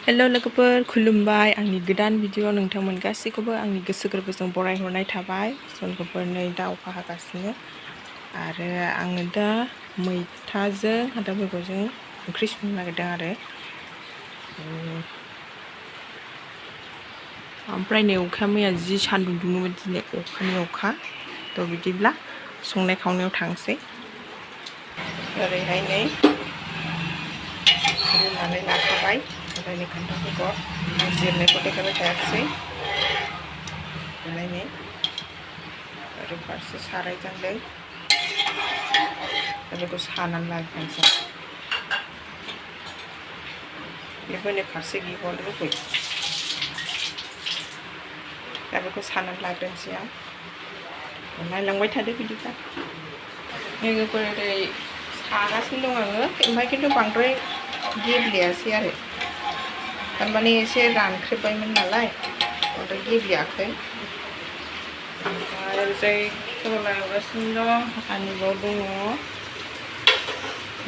hello लोगोफोर खुलुमबाय आंनि गोदान भिडिअ नोंथांमोन गासैखौबो आंनि गोसो गोरबोजों बरायहरनाय थाबाय लोगोफोर नै दा अखा हागासिनो आरो आङो दा मैथाजों हादा बेगरजों ओंख्रि संनो नागिरदों आरो ओमफ्राय नै अखाया मैया जि सान्दुं दुङोमोन दिनै अखानि अखा थ' बिदिब्ला संनाय खावनायाव थांसै ओरैहाय नै रुनानै लाखाबाय ओमफ्राय नै खान्थाल बेगर आं जिरनायखौ देखायबाय थायाखिसै ओमफ्राय नै ओरै फारसे साराय जानदों दा बेखौ सानानै लाग्रोनोसै बेबो नै फारसे गिहर रुबै दा बेखौ सानानै लाग्रोनोसै आं नायलांबाय थादो बिदिब्ला लोगोफोर ओरै सागासिनो दं आङो ओमफ्राय खिन्थु बांद्राय गेब्लेयासै आरो थारमाने एसे रानख्रेबबायमोन नालाय बांद्राय गेब्लेयाखै ओमफ्राय ओरैजाय केरेला एवगासिनो दं आरोबाव दङ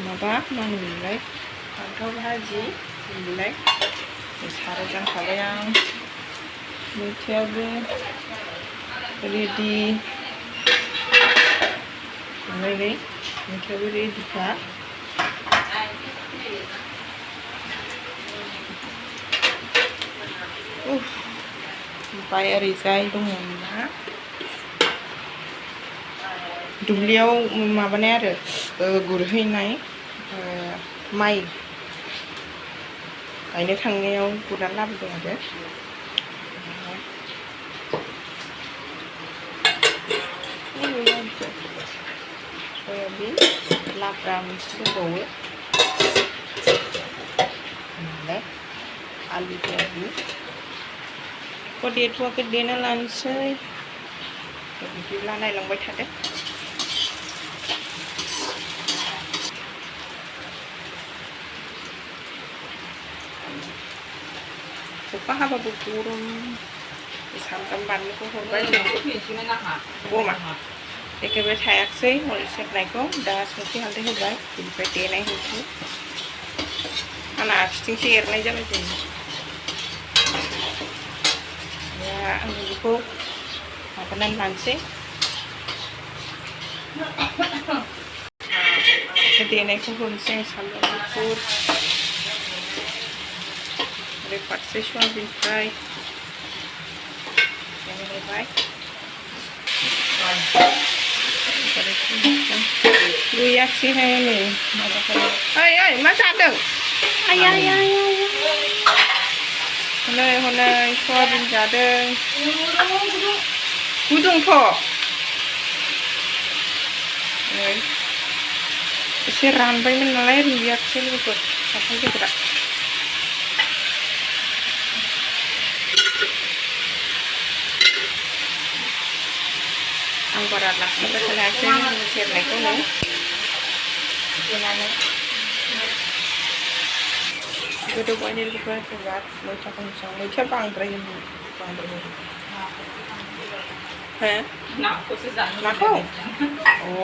माबा मा होनोमोनलाय फान्थाव भाजि बिलाय साराय जानखाबाय आं मैथायाबो रेडि ओमफ्राय नै मैथायाबो रेडिखा ओमफ्राय ओरैजाय दङना दुब्लियाव माबानाय आरो गुरहैनाय माइ गायनो थांनायाव गुरनानै लाबोदों आरो सयाबिन लाब्रा मोनसे दंबावो आलु सयाबिन बेखौ देथ'वाखै देना लानोसै बिदिब्ला नायलांबाय थादो अखा हाबाबो गरम सामब्राम बानलुखौ हरबाय गरमा देखायबाय थायाखिसै हरै सेरनायखौ दा संख्रि हालदै होबाय बिनिफ्राय देनाय होसै आंना आखिथिंसो एरनाय जाबाय जायो आं बेखौ माबानानै लानोसै देनायखौ होनोसै आं सामब्राम गुफुर ओरै फारसे सयाबिन फ्राय होबाय गैयाखिसैहाय नै माबाखौ ओइ मा जादों आया हनै सयाबिन जादों गुदुंथ' नै एसे रानबायमोन नालाय रुयाखिसै लोगोफोर खान्थाल बेगरा आं बारा लास्लाबबाय थानो हायाखै सेरनायखौनो देनानै गोदौबाय लोगोफोर बिराद मैथाखौ मोजां मैथाया बांद्राय हो नाखौ अ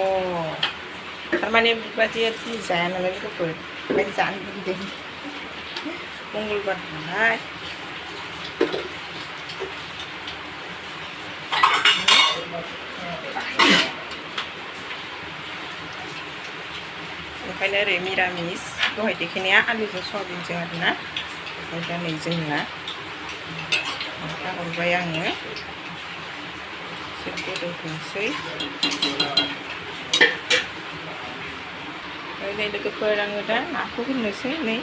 थारमाने बेबायदि जाया नालाय लोगोफोर ओंखायनो जानो लुबैदों मंगलबार नालाय ओंखायनो ओरै मिरामिस दहाय देखायनाया आलुजों सयाबिनजों आरोना ओमफ्राय दा नै जोंना मैथा हरबाय आङो एसे गोदौथोंसै नै लोगोफोर आङो दा नाखौ होनोसै नै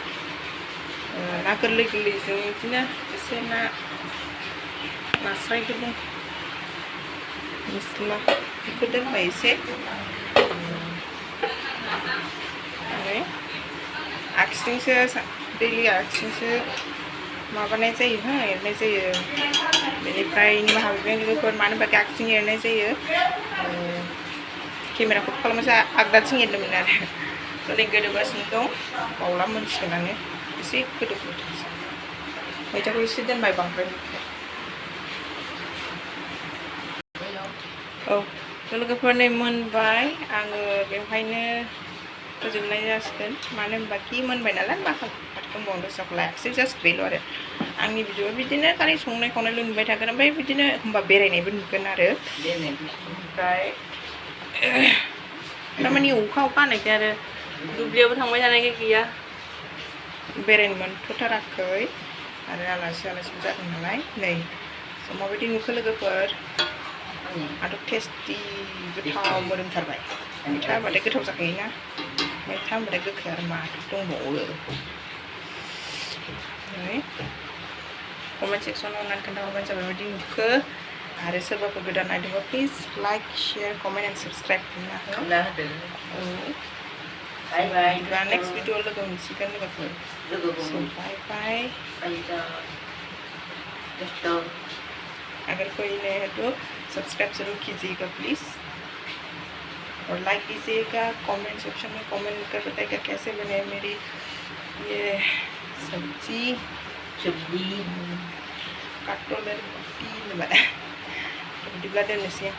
ना गोरलै गोरलैजों बिदिनो एसे नास्रायफोर दं मस्ला बेखौ दोनबाय एसे आखिथिंसो दैलि आखिथिंसो माबानाय जायो एरनाय जायो बेनिफ्राय निमाहा बिबाय लोगोफोर मानो होनबा आखिथिं एरनाय जायो केमेराखौ खालामनोसो आगदाथिं एरदोंमोन आरो ओरै गोदौगासिनो दं बावला मोनसिगोनानो एसे गोदौहोथोंसै मैथाखौ एसे दोनबाय बांद्राय औ लोगोफोर नै मोनबाय आङो बेवहायनो फोजोबनाय जासिगोन मानो होनबा कि मोनबाय नालाय मा खालामबावनो दस्राखौ जास्ट बेल' आरो आंनि भिडिअ'आ बिदिनो खालि संनाय खावनायल' नुबाय थागोन ओमफ्राय बिदिनो होमबा बेरायनायबो नुगोन आरो ओमफ्राय थारमाने अखा हानायखाय आरो दुब्लियावबो थांबाय थानायखाय गैया बेरायनो मोनथ'थाराखै आरो आलासिबो जादों नालाय नै माबायदि नुखो लोगोफोर आरो टेस्टि गोथाव मोदोमथारबाय मैथा होनबाथाय गोथाव जाखायोना मैथा होनबाथाय गोखै आरो माथो दंबावो कमेन्ट सेक्सनाव अननानै खोन्थाहरबानो जाबाय माबायदि नुखो आरो सोरबाफोर गोदान नायदोंबा please like share comment and subscribe खालामना हो बाय बाय नेक्स्ट भिडिअ लोगो मोनसिगोन लोगोफोर बाय बाय अगर कोई नए है तो सब्सक्राइब जरूर कीजिएगा प्लीज़ और लाइक कीजिएगा कमेंट सेक्शन में कमेंट कर बताइएगा कैसे बने मेरी ये सब्जी काटोलर टी बिदिब्ला दोननोसै